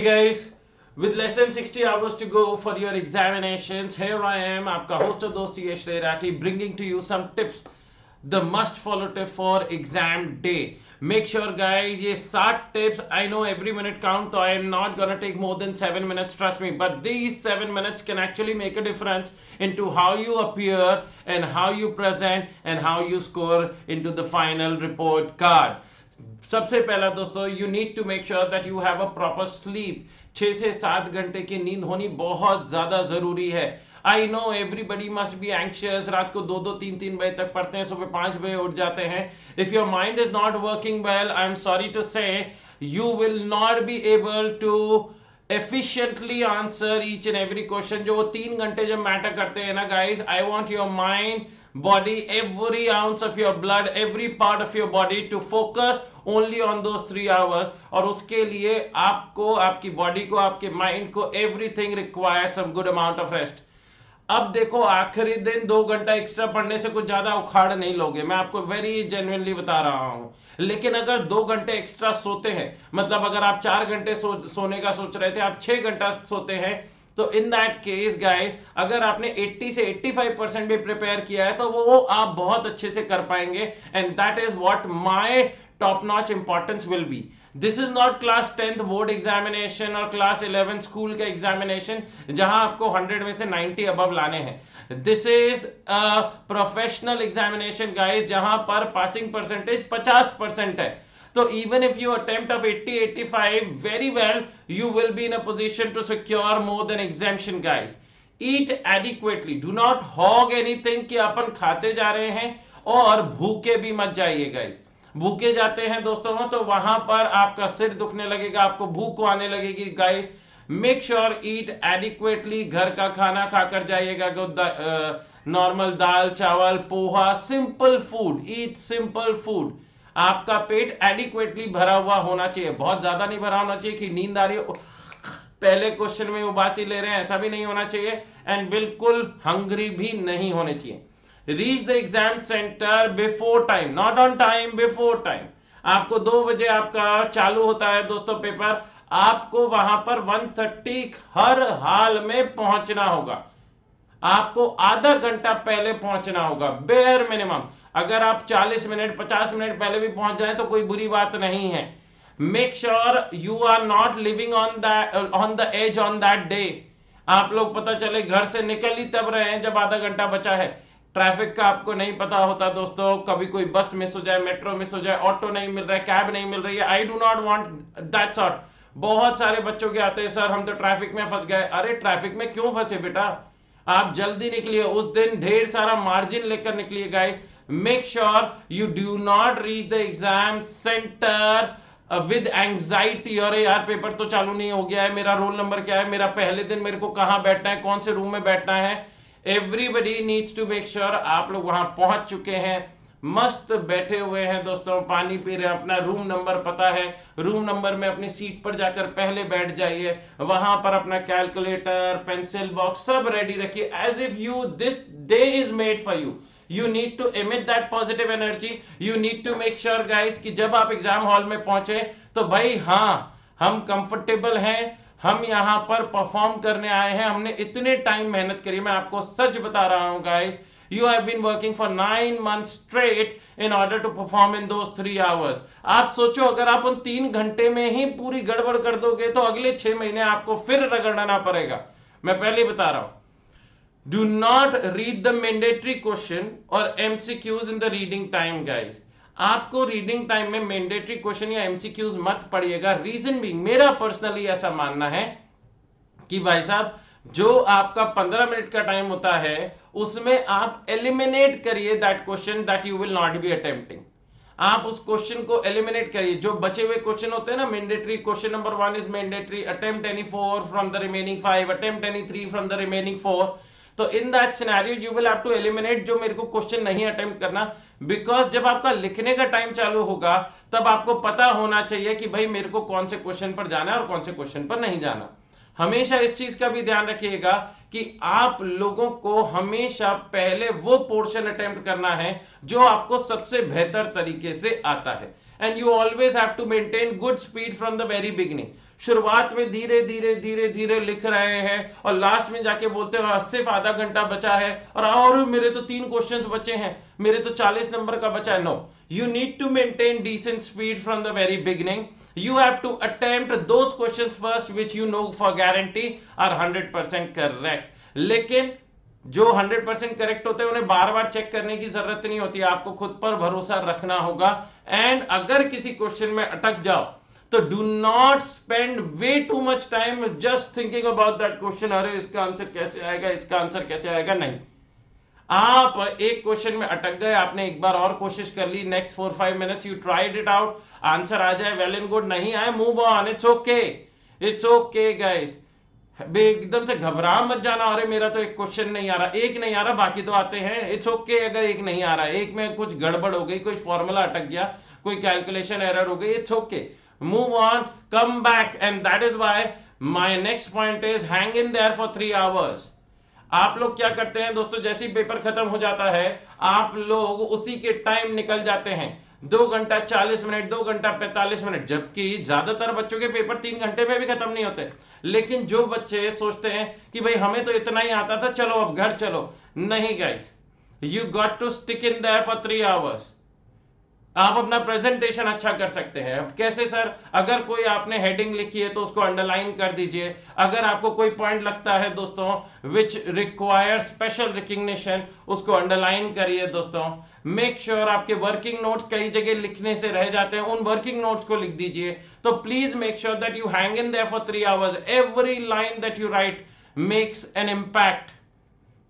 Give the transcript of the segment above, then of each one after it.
Guys, with less than 60 hours to go for your examinations, here I am, आपका host और दोस्त यश Rathi, bringing to you some tips, the must follow tip for exam day. Make sure guys, ये 7 tips, I know every minute count, so I am not gonna take more than 7 minutes, trust me, but these 7 minutes can actually make a difference into how you appear and how you present and how you score into the final report card. सबसे पहला दोस्तों, you need to make sure that you have a proper sleep. 6 से 7 घंटे की नींद होनी बहुत ज्यादा जरूरी है. I know everybody must be anxious, रात को 2-2 3-3 बजे तक पढ़ते हैं, सुबह 5 बजे उठ जाते हैं. If your mind is not working well, I am sorry to say, you will not be able to efficiently answer each and every question. जो वो 3 घंटे जब मैटर करते हैं ना guys, I want your mind, body, every ounce of your blood, every part of your body to focus only on those 3 hours. और उसके लिए आपको, आपकी बॉडी को, आपके माइंड को, everything requires some good amount of rest. अब देखो, आखिरी दिन 2 घंटा एक्स्ट्रा पढ़ने से कुछ ज्यादा उखाड़ नहीं लोगे, मैं आपको वेरी जेन्युइनली बता रहा हूं. लेकिन अगर 2 घंटे एक्स्ट्रा सोते हैं, मतलब अगर आप 4 घंटे सोने का सोच रहे थे, आप 6 घंटा सोते हैं, तो इन दैट केस गाइस, अगर आपने 80 से 85% भी प्रिपेयर किया है, तो वो आप बहुत अच्छे से कर पाएंगे. And that is what my top notch importance will be. This is not class 10th board examination और क्लास 11 स्कूल का एग्जामिनेशन जहां आपको 100 में से 90 अबव लाने हैं. This is a professional examination guys, जहां पर पासिंग परसेंटेज 50% है. So even if you attempt of 80-85 very well, you will be in a position to secure more than exemption guys. Eat adequately. Do not hog anything कि अपन खाते जा रहे हैं, और भूखे भी मत जाइए guys. भूखे जाते हैं दोस्तों तो वहां पर आपका सिर दुखने लगेगा, आपको भूख आने लगेगी guys. Make sure eat adequately. घर का खाना खाकर जाइएगा, नॉर्मल दाल चावल poha, simple food. Eat simple food. आपका पेट एडिक्वेटली भरा हुआ होना चाहिए, बहुत ज्यादा नहीं भरा होना चाहिए कि नींद आ रही हो, पहले क्वेश्चन में उबासी ले रहे हैं, ऐसा भी नहीं होना चाहिए. एंड बिल्कुल हंग्री भी नहीं होने चाहिए. Reach the exam centre before time, not on time, before time. आपको 2 बजे आपका चालू होता है दोस्तों पेपर, आपको वहां पर 1:30 हर हाल में पहुंचना होगा. आपको आधा घंटा पहले पहुंचना होगा, बेयर मिनिमम. अगर आप 40 मिनट 50 मिनट पहले भी पहुंच जाए तो कोई बुरी बात नहीं है. Make sure you are not living on the edge on that day. आप लोग पता चले घर से निकल ही तब रहे हैं जब आधा घंटा बचा है. ट्रैफिक का आपको नहीं पता होता दोस्तों, कभी कोई बस मिस हो जाए, मेट्रो मिस हो जाए, ऑटो नहीं मिल रहा है, कैब नहीं मिल रही है. I do not want that sort. बहुत सारे बच्चों के आते हैं, सर हम तो ट्रैफिक में फंस गए. अरे ट्रैफिक में क्यों फंसे बेटा, आप जल्दी निकलिए, उस दिन ढेर सारा मार्जिन लेकर निकलिए guys. Make sure you do not reach the exam center with anxiety. अरे यार पेपर तो चालू नहीं हो गया है, मेरा रोल नंबर क्या है, मेरा पहले दिन मेरे को कहां बैठना है, कौन से रूम में बैठना है. Everybody needs to make sure आप लोग वहां पहुंच चुके हैं, मस्त बैठे हुए हैं दोस्तों, पानी पी रहे हैं, अपना रूम नंबर पता है, रूम नंबर में अपनी सीट पर जाकर पहले बैठ जाइए. वहां पर अपना कैलकुलेटर, पेंसिल बॉक्स सब रेडी रखिए, as if you this day is made for you. You need to emit that positive energy. You need to make sure guys कि जब आप एग्जाम हॉल में पहुंचे तो भाई हाँ, हम कंफर्टेबल हैं, हम यहाँ पर परफॉर्म करने आए हैं, हमने इतने टाइम मेहनत करी. मैं आपको सच बता रहा हूँ guys, you have been working for 9 months straight in order to perform in those 3 hours. आप सोचो अगर आप उन 3 घंटे में ही पूरी गड़बड़ कर दोगे तो अगले 6 महीने आपको फिर रगड़ना पड़ेगा. मैं पहले ही बता रहा हूं. Do not read the mandatory question or MCQs in the reading time guys. आपको रीडिंग टाइम में मैंडेटरी क्वेश्चन या MCQs मत पढ़िएगा. रीजन भी मेरा पर्सनली ऐसा मानना है कि भाई साहब जो आपका 15 मिनट का टाइम होता है उसमें आप एलिमिनेट करिए that question that you will not B attempting. आप उस क्वेश्चन को एलिमिनेट करिए. जो बचे हुए क्वेश्चन होते हैं ना, mandatory question number 1 is mandatory, attempt any 4 from the remaining 5, attempt any 3 from the remaining 4. तो in that scenario you will have to eliminate जो मेरे को क्वेश्चन नहीं अटेम्प्ट करना, बिकॉज जब आपका लिखने का टाइम चालू होगा तब आपको पता होना चाहिए कि भाई मेरे को कौन से क्वेश्चन पर जाना है और कौन से क्वेश्चन पर नहीं जाना. हमेशा इस चीज का भी ध्यान रखिएगा कि आप लोगों को हमेशा पहले वो पोर्शन अटेम्प्ट करना है जो आपको सबसे बेहतर तरीके से आता है. And you always have to maintain good speed from the very beginning. शुरुआत में धीरे धीरे धीरे धीरे लिख रहे हैं और लास्ट में जाके बोलते हो सिर्फ आधा घंटा बचा है और मेरे तो 3 क्वेश्चंस बचे हैं, मेरे तो 40 नंबर का बचा है। No, you need to maintain decent speed from the very beginning. You have to attempt those questions first which you know for guarantee are 100% correct. लेकिन जो 100% करेक्ट होते हैं उन्हें बार बार चेक करने की जरूरत नहीं होती, आपको खुद पर भरोसा रखना होगा। एंड अगर किसी क्वेश्चन में अटक जाओ तो do not spend way too much time just thinking about that question, अरे इसका आंसर कैसे आएगा, इसका आंसर कैसे आएगा। नहीं, आप एक क्वेश्चन में अटक गए, आपने एक बार और कोशिश कर ली, next 4-5 minutes you tried it out, answer आ जाए वेल एंड गुड, नहीं आए move on, it's okay, it's okay guys. एकदम से घबरा मत जाना, अरे मेरा तो एक क्वेश्चन नहीं आ रहा, एक नहीं आ रहा बाकी तो आते हैं, इट्स ओके अगर एक नहीं आ रहा, एक में कुछ गड़बड़ हो गई, कोई फॉर्मूला अटक गया, कोई कैलकुलेशन एरर हो गई, it's okay, move on, come back. And that is why my next point is hang in there for 3 hours. आप लोग क्या करते हैं दोस्तों, जैसे ही पेपर खत्म हो जाता है आप लोग उसी के टाइम निकल जाते हैं, 2 घंटा 40 मिनट, 2 घंटा 45 मिनट, जबकि ज्यादातर बच्चों के पेपर 3 घंटे में भी खत्म नहीं होते। लेकिन जो बच्चे सोचते हैं कि भाई हमें तो इतना ही आता था, चलो अब घर चलो, नहीं guys, you got to stick in there for 3 hours. आप अपना प्रेजेंटेशन अच्छा कर सकते हैं। अब कैसे सर, अगर कोई आपने हेडिंग लिखी है तो उसको अंडरलाइन कर दीजिए। अगर आपको कोई पॉइंट लगता है दोस्तों विच रिक्वायर स्पेशल रिकग्निशन, उसको अंडरलाइन करिए दोस्तों। मेक श्योर आपके वर्किंग नोट्स कई जगह लिखने से रह जाते हैं, उन वर्किंग नोट्स को लिख दीजिए। तो please make sure that you hang in there for 3 hours. Every line that you right makes an impact,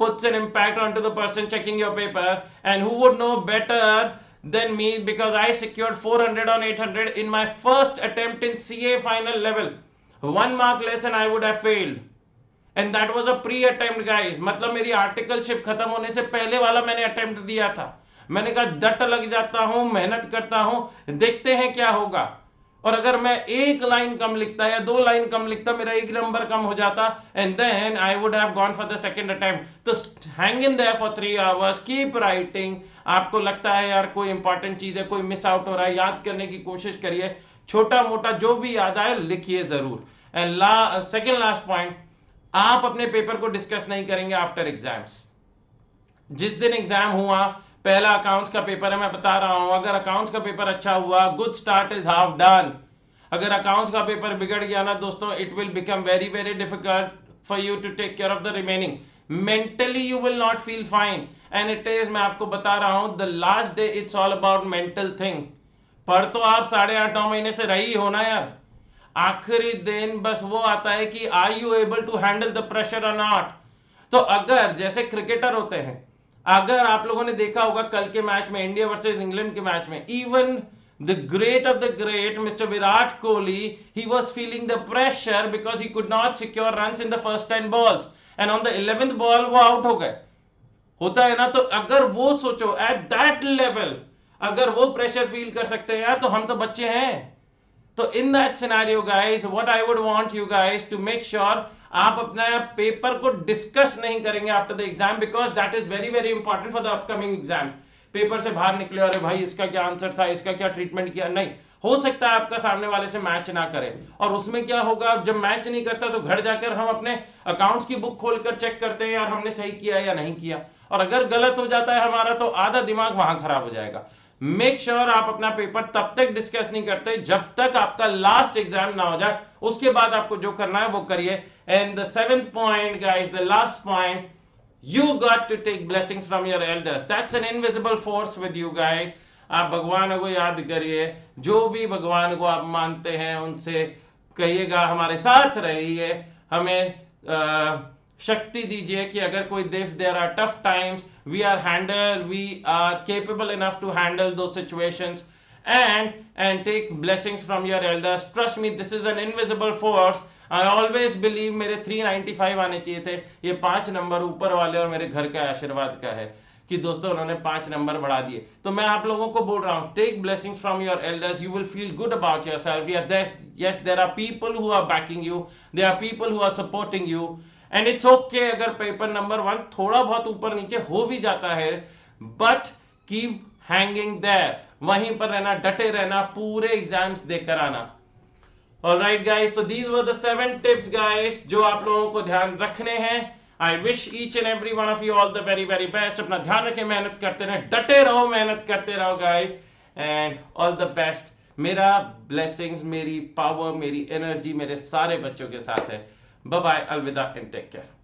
puts an impact onto the person checking your paper, and who would know better than me, because I secured 400 on 800 in my first attempt in CA final level. 1 mark less and I would have failed, and that was a pre-attempt guys। मतलब मेरी articleship खत्म होने से पहले वाला मैंने attempt दिया था। मैंने कहा डट लग जाता हूं, मेहनत करता हूं, देखते हैं क्या होगा। और अगर मैं 1 लाइन कम लिखता या 2 लाइन कम लिखता, मेरा 1 नंबर कम हो जाता, and then I would have gone for the second attempt. तो hang in there for 3 hours, keep writing. आपको लगता है यार कोई इंपॉर्टेंट चीज है, कोई मिस आउट हो रहा है, याद करने की कोशिश करिए, छोटा मोटा जो भी याद आए लिखिए जरूर। एंड सेकंड लास्ट पॉइंट, आप अपने पेपर को डिस्कस नहीं करेंगे आफ्टर एग्जाम्स। जिस दिन एग्जाम हुआ, पहला अकाउंट्स का पेपर है, मैं बता रहा हूं, अगर अकाउंट्स का पेपर अच्छा हुआ, good start is half done. अगर अकाउंट्स का पेपर बिगड़ गया ना दोस्तों, it will become very very difficult for you to take care of the remaining. Mentally you will not feel fine, and it is, मैं आपको बता रहा हूं, the last day it's all about mental thing. पढ़ तो आप 8.5-9 महीने से रही हो ना यार, आखिरी दिन बस वो आता है कि are you able to handle the pressure और नॉट। तो अगर जैसे क्रिकेटर होते हैं, अगर आप लोगों ने देखा होगा कल के मैच में, इंडिया वर्सेस इंग्लैंड के मैच में, even the great of the great Mr. Virat Kohli, he was feeling the pressure because he could not secure runs in the first 10 balls, and on the 11th ball वो out हो गए। होता है ना, तो अगर वो सोचो at that level, अगर वो प्रेशर फील कर सकते हैं यार, तो हम तो बच्चे हैं। तो in that scenario guys, what I would want you guys to make sure आप अपना पेपर को डिस्कस नहीं करेंगे after the exam, because that is very very important for the upcoming exams. Paper से बाहर निकले, अरे भाई इसका क्या आंसर था, इसका क्या ट्रीटमेंट किया, नहीं। हो सकता है आपका सामने वाले से मैच ना करे, और उसमें क्या होगा, जब मैच नहीं करता तो घर जाकर हम अपने अकाउंट्स की बुक खोलकर चेक करते हैं यार हमने सही किया या नहीं किया, और अगर गलत हो जाता है हमारा तो आधा दिमाग वहां खराब हो जाएगा। मेक श्योर आप अपना पेपर तब तक डिस्कस नहीं करते जब तक आपका लास्ट एग्जाम ना हो जाए, उसके बाद आपको जो करना है वो करिए। And the 7th point guys, the last point, you got to take blessings from your elders. That's an invisible force with you guys. आप भगवान को याद करिए, जो भी भगवान को आप मानते हैं उनसे कहिएगा हमारे साथ रहिए, हमें शक्ति दीजिए कि अगर कोई there are tough times, we are capable enough to handle दो situations, and take blessings from your elders. Trust me, this is an invisible force. I always believe मेरे 395 आने चाहिए थे, ये 5 नंबर ऊपर वाले और मेरे घर का आशीर्वाद का है कि दोस्तों उन्होंने 5 नंबर बढ़ा दिए। तो मैं आप लोगों को बोल रहा हूँ, take blessings from your elders, you will feel good about yourself. Yes, there are people who are backing you, there are people who are supporting you, and it's okay अगर पेपर नंबर 1 थोड़ा बहुत ऊपर नीचे हो भी जाता है, but keep hanging there. वहीं पर रहना, डटे रहना, पूरे एग्जाम्स देकर आना। ऑलराइट गाइस, तो these were the 7 tips guys जो आप लोगों को ध्यान रखने हैं। I wish each and every one of you all the very very best. अपना ध्यान रखें, मेहनत करते रहे, डटे रहो, मेहनत करते रहो guys, and all the best. मेरा ब्लेसिंग्स, मेरी पावर, मेरी एनर्जी मेरे सारे बच्चों के साथ है। बाय बाय, अलविदा एंड टेक केयर।